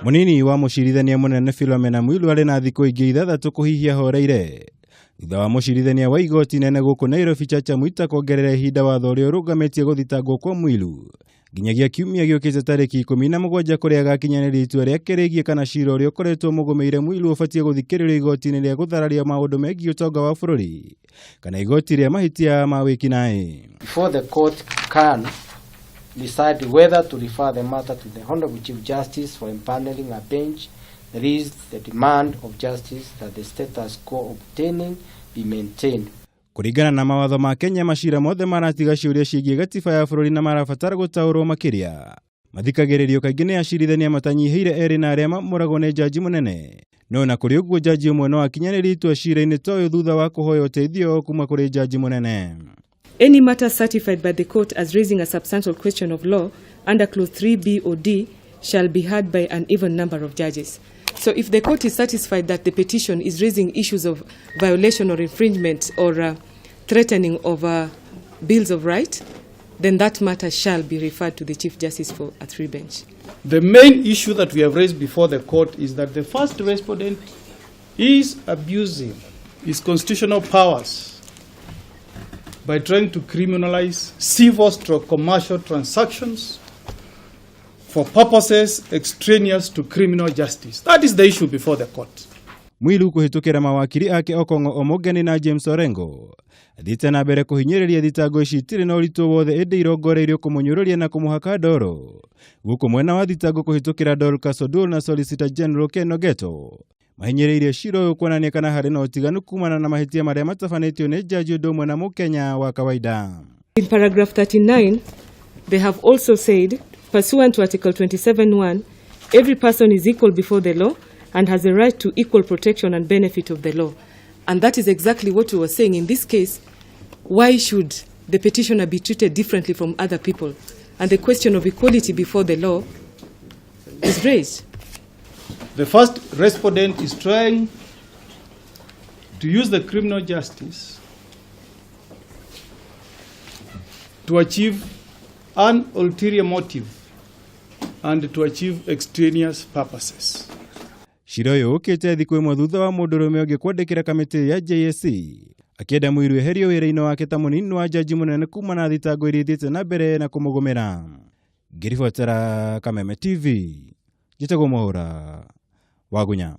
Munini wa mucirithania munene Philomena Mwilu ari na thikũ ingĩ ithathatũ kũhihia horeire thutha wa mucirithania wa igoti nene gũkũ Nairobi Chacha Mwita kuongerera ihinda watho ũrĩa ũrũgamĩtie gũthitangwo kwa Mwilu nginyagia kiumia gĩũkĩte tarĩki 17 kũrĩa agakinyanĩria itua rĩake rĩgiĩ kana cira ũrĩa ũkoretwo mũgũmĩire Mwilu ũbatiĩ gũthikĩrĩrio igoti-inĩ rĩa gũthararia maũndũ megiĩ ũtonga wa bũrũri kana igoti rĩa mahĩtia ma wĩkinaĩ. Before the court can decide whether to refer the matter to the Honorable Chief Justice for impaneling a bench, there is the demand of justice that the status quo obtaining be maintained. Kũringana na mawatho ma Kenya, macira mothe maratiga ciũria ciĩgiĩ gatiba ya bũrũri na marabatara gũtaũrwo makĩria. Mathikagĩrĩrio kaingĩ nĩ acirithania matanyihĩire erĩ na arĩa mamũragwo nĩ jaji mũnene. No na kũrĩ ũguo jaji ũmwe no akinyanĩria itua cira-inĩ ta ũyũ thutha wa kũhoya ũteithio kuma kũrĩ jaji mũnene. Any matter certified by the court as raising a substantial question of law under clause 3B or D shall be heard by an even number of judges. So if the court is satisfied that the petition is raising issues of violation or infringement or threatening of bills of right, then that matter shall be referred to the Chief Justice for a three bench. The main issue that we have raised before the court is that the first respondent is abusing his constitutional powers by trying to criminalize civil/commercial transactions for purposes extraneous to criminal justice. That is the issue before the court. Mwilu kuhitukira mawakiri ake Okongo Omogeni na James Orengo athiĩte na mbere kũhinyĩrĩria thitango ici itirĩ na ũritũ wothe ĩndĩ irongoreirio kũmũnyũrũria na kũmũhaka ndoro gũkũ mwena wa thitango kũhĩtũkĩra Dorcas Oduor na Solicitor General Ken Ogeto mahinyĩrĩirie cira ũyũ kuonania kana harĩ na ũtiganu kumana na mahĩtia marĩa matabanĩtio nĩ jaji ũndũ ũmwe na Mũkenya wa kawaida. In paragraph 39, they have also said, pursuant to Article 27(1), every person is equal before the law and has a right to equal protection and benefit of the law. And that is exactly what we were saying. In this case, why should the petitioner be treated differently from other people? And the question of equality before the law is raised. The first respondent is trying to use the criminal justice to achieve an ulterior motive and to achieve extraneous purposes. Cira ũyũ ũkĩte thikũ ĩmwe thutha wa mũndũrũme ũngĩ kwandĩkĩra kamĩtĩ ya JSC akĩenda Mwilu eherio wĩra-inĩ wake ta mũnini wa jaji mũnene kuma na thitango iria ithiĩte na mbere na kũmũgũmĩra. Ngĩribotera Kameme TV, njĩtagwo Mwaũra wa Gunya.